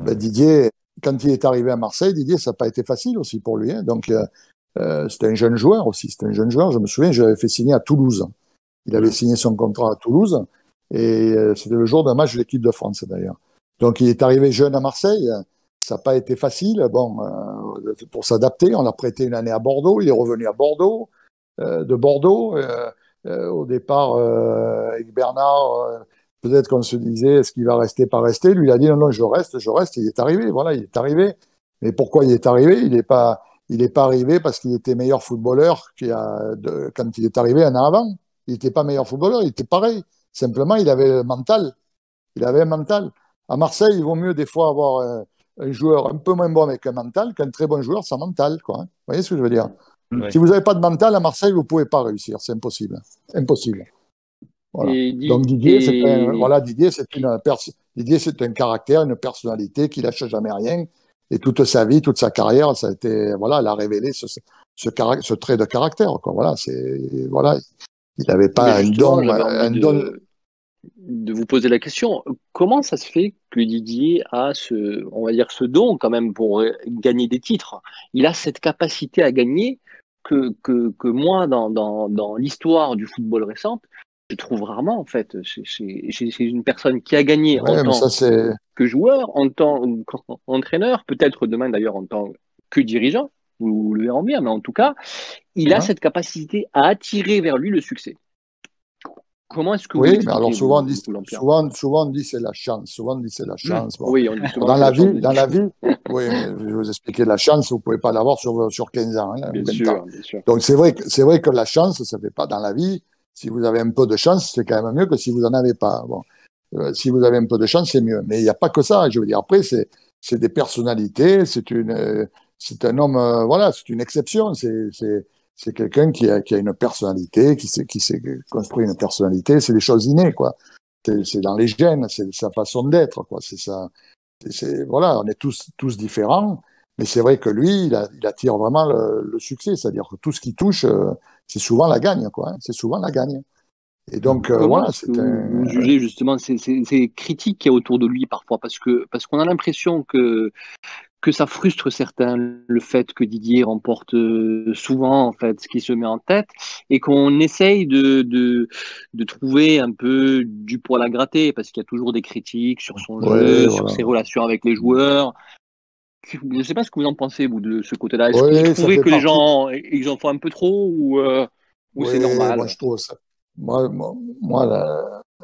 Ben, Didier, quand il est arrivé à Marseille, Didier, ça n'a pas été facile aussi pour lui. Hein. Donc, c'était un jeune joueur aussi. C'était un jeune joueur. Je me souviens, je l'avais fait signer à Toulouse. Il avait signé son contrat à Toulouse. Et c'était le jour d'un match de l'équipe de France, d'ailleurs. Donc, il est arrivé jeune à Marseille. Ça n'a pas été facile. Bon, pour s'adapter, on l'a prêté une année à Bordeaux. Il est revenu à Bordeaux, de Bordeaux. Au départ, avec Bernard, peut-être qu'on se disait, est-ce qu'il va rester, pas rester? Lui, il a dit, non, non, je reste, je reste. Il est arrivé, voilà, il est arrivé. Mais pourquoi il est arrivé? Il n'est pas arrivé parce qu'il était meilleur footballeur quand il est arrivé un an avant. Il n'était pas meilleur footballeur, il était pareil. Simplement, il avait le mental. Il avait un mental. À Marseille, il vaut mieux des fois avoir un joueur un peu moins bon avec un mental qu'un très bon joueur sans mental, quoi. Vous voyez ce que je veux dire? Ouais. Si vous n'avez pas de mental à Marseille, vous ne pouvez pas réussir. C'est impossible. Impossible. Voilà. Et, Donc et Didier, c'est un caractère, une personnalité qui lâche jamais rien. Et toute sa vie, toute sa carrière, ça a été, voilà, elle a révélé ce trait de caractère, quoi. Voilà, voilà, il n'avait mais pas justement, j'avais envie un don. de vous poser la question. Comment ça se fait que Didier a on va dire, ce don quand même pour gagner des titres? Il a cette capacité à gagner que moi, dans l'histoire du football récent, je trouve rarement, en fait. C'est une personne qui a gagné en Ouais, mais ça, tant c'est, que joueur, en tant qu'entraîneur, peut-être demain d'ailleurs en tant que dirigeant, vous le verrez bien, mais en tout cas, il a hein. cette capacité à attirer vers lui le succès. Comment est-ce que vous Oui, mais alors l'expliquez, souvent, vous, Jean-Pierre? souvent, on dit c'est la chance. Souvent, on dit c'est la chance. Bon. Oui, on dit souvent Dans que c'est la la chance vie, de dans la Dieu. vie, oui, mais je vais vous expliquer la chance, vous pouvez pas l'avoir sur 15 ans, hein, ou Bien 20 ans. sûr, bien sûr. Donc, c'est vrai que la chance, ça fait pas dans la vie. Si vous avez un peu de chance, c'est quand même mieux que si vous en avez pas. Bon. Si vous avez un peu de chance, c'est mieux. Mais il n'y a pas que ça. Je veux dire, après, c'est des personnalités, c'est un homme, voilà, c'est une exception. C'est quelqu'un qui a une personnalité, qui s'est construit une personnalité. C'est des choses innées, quoi. C'est dans les gènes, c'est sa façon d'être, quoi. C'est ça. Voilà, on est tous différents. Mais c'est vrai que lui, il attire vraiment le succès. C'est-à-dire que tout ce qu'il touche, c'est souvent la gagne, quoi. Hein. C'est souvent la gagne. Et donc, Comment voilà, est-ce que vous jugez justement ces critiques qu'il y a autour de lui parfois? Parce qu'on a l'impression que ça frustre certains, le fait que Didier remporte souvent en fait ce qui se met en tête, et qu'on essaye de trouver un peu du poil à gratter, parce qu'il y a toujours des critiques sur son ouais, jeu, sur voilà. ses relations avec les joueurs. Je ne sais pas ce que vous en pensez, vous, de ce côté-là. Est-ce que vous Oui, ça trouvez fait que les partie. gens, ils en font un peu trop, ou c'est Oui, moi, normal? je trouve ça. Moi,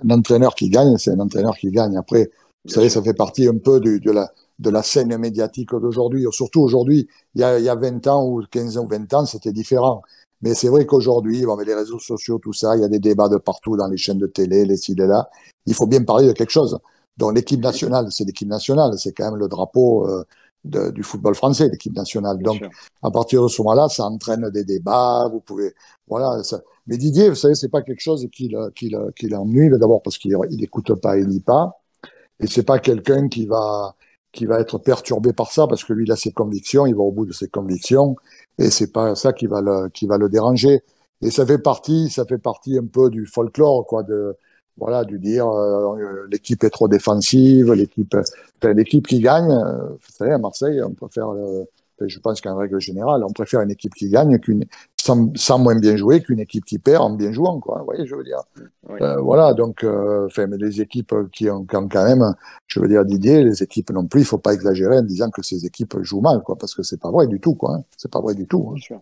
un entraîneur qui gagne, c'est un entraîneur qui gagne. Après, vous Bien savez, sûr. ça fait partie un peu de la scène médiatique d'aujourd'hui. Surtout aujourd'hui, il y a 20 ans ou 15 ans ou 20 ans, c'était différent. Mais c'est vrai qu'aujourd'hui, bon, avec les réseaux sociaux, tout ça, il y a des débats de partout dans les chaînes de télé, les ci, les là. Il faut bien parler de quelque chose. Donc, l'équipe nationale, c'est l'équipe nationale. C'est quand même le drapeau du football français, l'équipe nationale. Bien Donc, sûr. à partir de ce moment-là, ça entraîne des débats. Vous pouvez, voilà. Mais Didier, vous savez, c'est pas quelque chose qui l'ennuie. D'abord parce qu'il n'écoute pas, il lit pas. Et c'est pas quelqu'un qui va être perturbé par ça parce que lui, il a ses convictions, il va au bout de ses convictions. Et c'est pas ça qui va le déranger. Et ça fait partie un peu du folklore, quoi, voilà, du dire, l'équipe est trop défensive, l'équipe qui gagne, vous savez, à Marseille, on préfère, je pense qu'en règle générale, on préfère une équipe qui gagne sans moins bien jouer qu'une équipe qui perd en bien jouant, quoi. Vous voyez, je veux dire. Oui. Voilà, donc, mais les équipes qui ont quand même, je veux dire, Didier, les équipes non plus, il faut pas exagérer en disant que ces équipes jouent mal, quoi, parce que c'est pas vrai du tout, quoi. Hein. C'est pas vrai du tout. Bien Hein. sûr.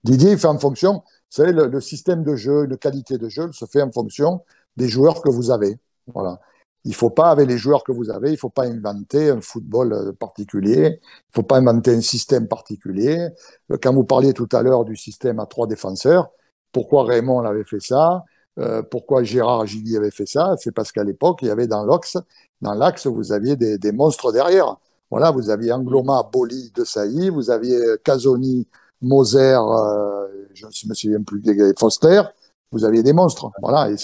Didier, il fait en fonction, vous savez, le système de jeu, de qualité de jeu se fait en fonction des joueurs que vous avez. Voilà. Il faut pas, avec les joueurs que vous avez, il faut pas inventer un football particulier, il faut pas inventer un système particulier. Quand vous parliez tout à l'heure du système à trois défenseurs, pourquoi Raymond avait fait ça? Pourquoi Gérard Gilly avait fait ça? C'est parce qu'à l'époque, il y avait dans l'axe, vous aviez des monstres derrière. Voilà, vous aviez Angloma, Boli, De Sailly, vous aviez Casoni, Moser, je ne me souviens plus, Foster, vous aviez des monstres. Voilà, et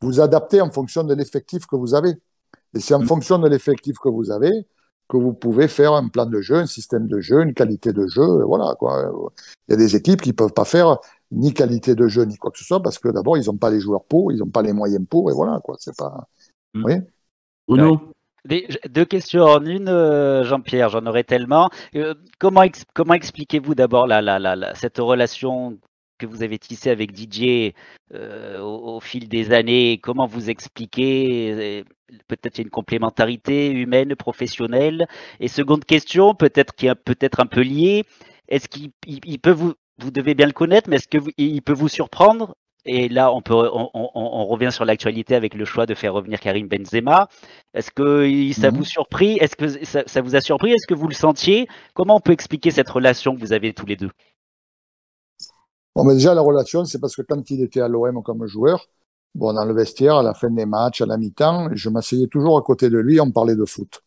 vous adaptez en fonction de l'effectif que vous avez. Et c'est en fonction de l'effectif que vous avez que vous pouvez faire un plan de jeu, un système de jeu, une qualité de jeu. Voilà, quoi. Il y a des équipes qui ne peuvent pas faire ni qualité de jeu, ni quoi que ce soit, parce que d'abord, ils n'ont pas les joueurs pour, ils n'ont pas les moyens pour, et voilà, quoi. C'est pas. Oui. Bruno, Deux questions en une, Jean-Pierre, j'en aurais tellement. Comment expliquez-vous d'abord cette relation que vous avez tissée avec Didier au fil des années? Comment vous expliquez peut-être il y a une complémentarité humaine, professionnelle? Et seconde question, peut-être qui est peut-être un peu liée, est-ce qu'il peut vous devez bien le connaître, mais est-ce que il peut vous surprendre? Et là, on revient sur l'actualité avec le choix de faire revenir Karim Benzema. Est-ce que ça vous surprit? Est-ce que ça vous a surpris? Est-ce que vous le sentiez? Comment on peut expliquer cette relation que vous avez tous les deux? Bon, mais déjà, la relation, c'est parce que quand il était à l'OM comme joueur, bon, dans le vestiaire, à la fin des matchs, à la mi-temps, je m'asseyais toujours à côté de lui, on parlait de foot.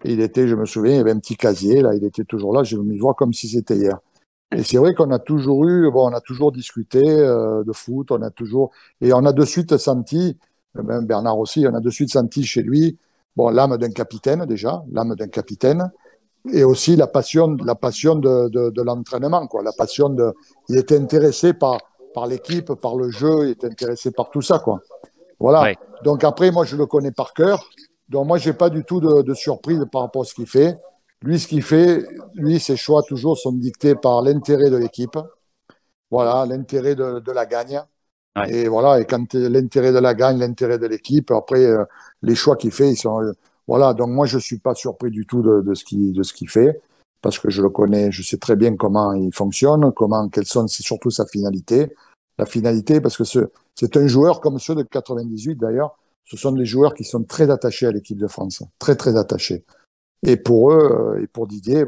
Et il était, je me souviens, il y avait un petit casier, là, il était toujours là, je me vois comme si c'était hier. Et c'est vrai qu'on a toujours eu, bon, on a toujours discuté de foot, et on a de suite senti, même Bernard aussi, on a de suite senti chez lui, bon, l'âme d'un capitaine déjà, l'âme d'un capitaine, et aussi la passion de l'entraînement, quoi, la passion de, il était intéressé par l'équipe, par le jeu, il était intéressé par tout ça, quoi. Voilà. Ouais, Donc après, moi, je le connais par cœur. Donc moi, j'ai pas du tout de surprise par rapport à ce qu'il fait. Lui, ce qu'il fait, lui, ses choix toujours sont dictés par l'intérêt de l'équipe. Voilà, l'intérêt de la gagne. ouais. Et voilà, et quand l'intérêt de la gagne, l'intérêt de l'équipe, après, les choix qu'il fait, ils sont. Voilà, donc moi, je suis pas surpris du tout de ce qu'il fait, parce que je le connais, je sais très bien comment il fonctionne, quelles sont, c'est surtout sa finalité. La finalité, parce que c'est un joueur comme ceux de 98 d'ailleurs, ce sont des joueurs qui sont très attachés à l'équipe de France, très, très attachés. Et pour eux, et pour Didier,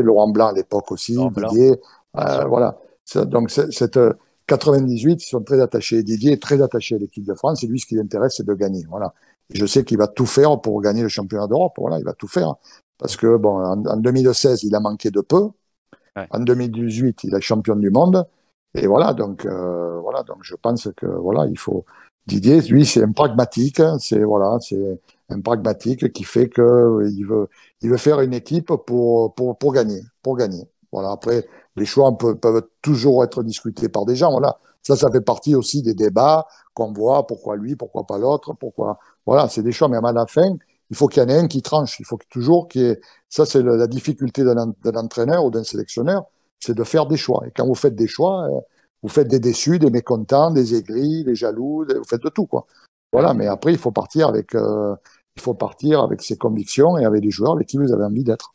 Laurent Blanc à l'époque aussi, Laurent Blanc, Didier, bien sûr. voilà. Donc, cette 98, ils sont très attachés. Didier est très attaché à l'équipe de France et lui, ce qui l'intéresse, c'est de gagner. Voilà. Et je sais qu'il va tout faire pour gagner le championnat d'Europe. Voilà, il va tout faire. Parce que, bon, en 2016, il a manqué de peu. Ouais. En 2018, il est champion du monde. Et voilà, donc je pense que voilà, il faut. Didier, lui, c'est un pragmatique. C'est un pragmatique qui fait que il veut faire une équipe pour gagner, pour gagner. Voilà. Après, les choix peuvent toujours être discutés par des gens. Voilà. Ça fait partie aussi des débats qu'on voit. Pourquoi lui, pourquoi pas l'autre, pourquoi. Voilà, c'est des choix. Mais à la fin, il faut qu'il y en ait un qui tranche. Il faut toujours qu'il y ait. Ça, c'est la difficulté de l'entraîneur ou d'un sélectionneur, c'est de faire des choix. Et quand vous faites des choix, vous faites des déçus, des mécontents, des aigris, des jaloux, vous faites de tout, quoi. Ouais. Voilà, mais après, il faut partir avec ses convictions et avec les joueurs avec qui vous avez envie d'être.